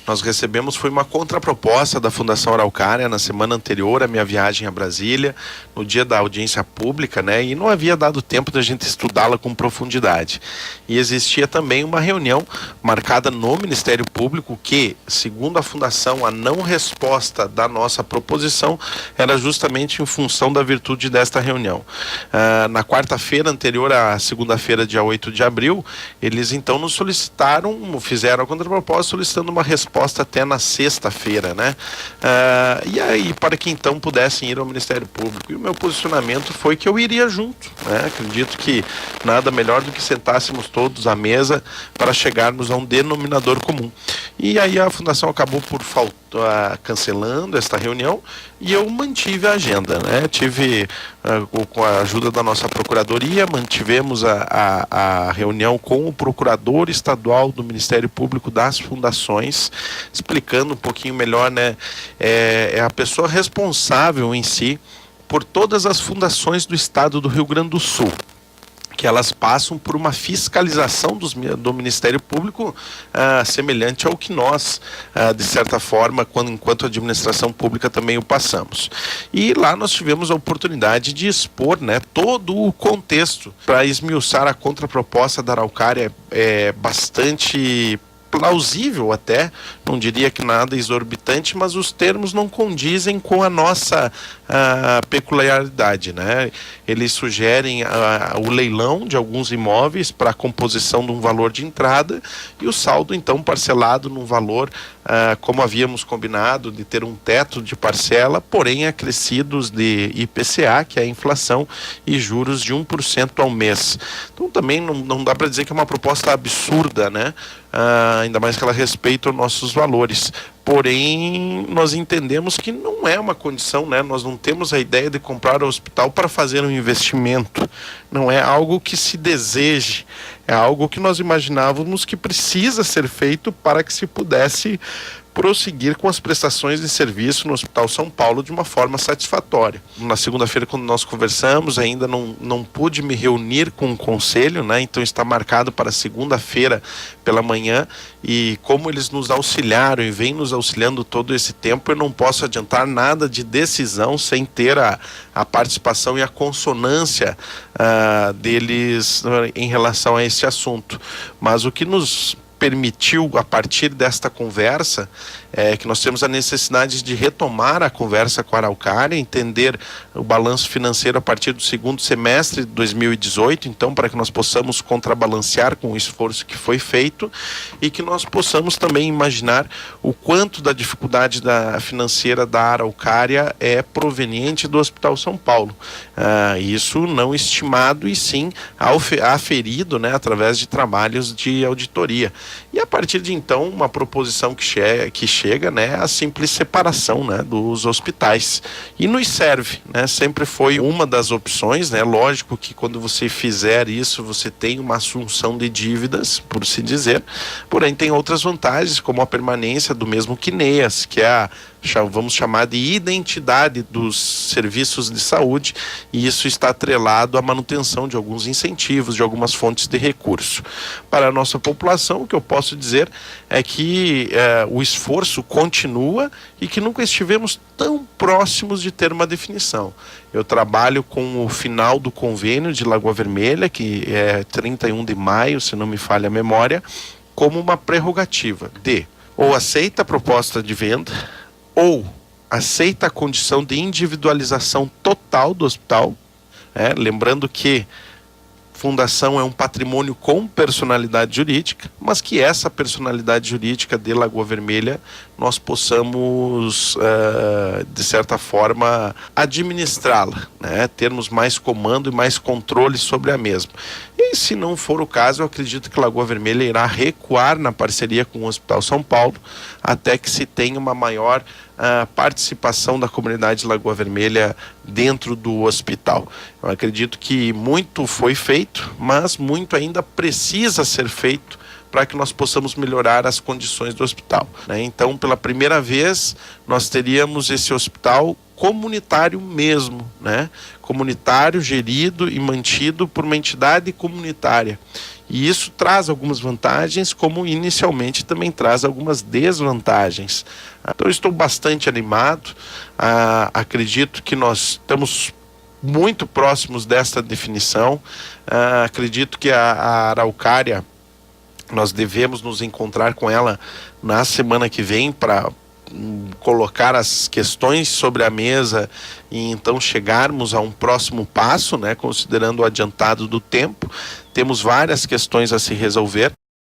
Nós recebemos, foi uma contraproposta da Fundação Araucária na semana anterior à minha viagem a Brasília, no dia da audiência pública, né? E não havia dado tempo da gente estudá-la com profundidade. E existia também uma reunião marcada no Ministério Público que, segundo a Fundação, a não resposta da nossa proposição era justamente em função da virtude desta reunião. Na quarta-feira anterior à segunda-feira, dia 8 de abril, eles então nos solicitaram, fizeram a contraproposta solicitando uma resposta até na sexta-feira, né? E aí, para que então pudessem ir ao Ministério Público. E o meu posicionamento foi que eu iria junto, né? Acredito que nada melhor do que sentássemos todos à mesa para chegarmos a um denominador comum. E aí a Fundação acabou por cancelando esta reunião e eu mantive a agenda, né? Tive, com a ajuda da nossa Procuradoria, mantivemos a reunião com o Procurador Estadual do Ministério Público das Fundações, explicando um pouquinho melhor, né? É a pessoa responsável em si por todas as fundações do estado do Rio Grande do Sul, que elas passam por uma fiscalização do Ministério Público semelhante ao que nós, de certa forma, enquanto administração pública também o passamos. E lá nós tivemos a oportunidade de expor, né, todo o contexto para esmiuçar a contraproposta da Araucária, bastante plausível até, não diria que nada exorbitante, mas os termos não condizem com a nossa peculiaridade, né? Eles sugerem o leilão de alguns imóveis para a composição de um valor de entrada e o saldo então parcelado num valor, como havíamos combinado, de ter um teto de parcela, porém acrescidos de IPCA, que é a inflação, e juros de 1% ao mês. Então também não dá para dizer que é uma proposta absurda, né? Ainda mais que ela respeita os nossos valores. Porém, nós entendemos que não é uma condição, né? Nós não temos a ideia de comprar o hospital para fazer um investimento. Não é algo que se deseje. É algo que nós imaginávamos que precisa ser feito para que se pudesse prosseguir com as prestações de serviço no Hospital São Paulo de uma forma satisfatória. Na segunda-feira, quando nós conversamos, ainda não pude me reunir com o conselho, né? Então está marcado para segunda-feira pela manhã, e como eles nos auxiliaram e vêm nos auxiliando todo esse tempo, eu não posso adiantar nada de decisão sem ter a participação e a consonância deles em relação a esse assunto. Mas o que nos permitiu, a partir desta conversa, que nós temos a necessidade de retomar a conversa com a Araucária, entender o balanço financeiro a partir do segundo semestre de 2018, então, para que nós possamos contrabalancear com o esforço que foi feito e que nós possamos também imaginar o quanto da dificuldade financeira da Araucária é proveniente do Hospital São Paulo. Isso não estimado e sim aferido, né, através de trabalhos de auditoria. E a partir de então, uma proposição que chega, né, a simples separação, né, dos hospitais. E nos serve, né, sempre foi uma das opções, né, lógico que quando você fizer isso, você tem uma assunção de dívidas, por se dizer, porém tem outras vantagens, como a permanência do mesmo CNEAS, que é vamos chamar de identidade dos serviços de saúde, e isso está atrelado à manutenção de alguns incentivos, de algumas fontes de recurso. Para a nossa população, o que eu posso dizer é que o esforço continua e que nunca estivemos tão próximos de ter uma definição. Eu trabalho com o final do convênio de Lagoa Vermelha, que é 31 de maio, se não me falha a memória, como uma prerrogativa de ou aceita a proposta de venda, ou aceita a condição de individualização total do hospital, lembrando que fundação é um patrimônio com personalidade jurídica, mas que essa personalidade jurídica de Lagoa Vermelha nós possamos, de certa forma, administrá-la, né? Termos mais comando e mais controle sobre a mesma. E se não for o caso, eu acredito que Lagoa Vermelha irá recuar na parceria com o Hospital São Paulo, até que se tenha uma maior participação da comunidade de Lagoa Vermelha dentro do hospital. Eu acredito que muito foi feito, mas muito ainda precisa ser feito para que nós possamos melhorar as condições do hospital, né? Então, pela primeira vez, nós teríamos esse hospital comunitário mesmo, né? Comunitário, gerido e mantido por uma entidade comunitária. E isso traz algumas vantagens, como inicialmente também traz algumas desvantagens. Então eu estou bastante animado, acredito que nós estamos muito próximos desta definição, acredito que a araucária, nós devemos nos encontrar com ela na semana que vem para colocar as questões sobre a mesa e então chegarmos a um próximo passo, né, considerando o adiantado do tempo. Temos várias questões a se resolver.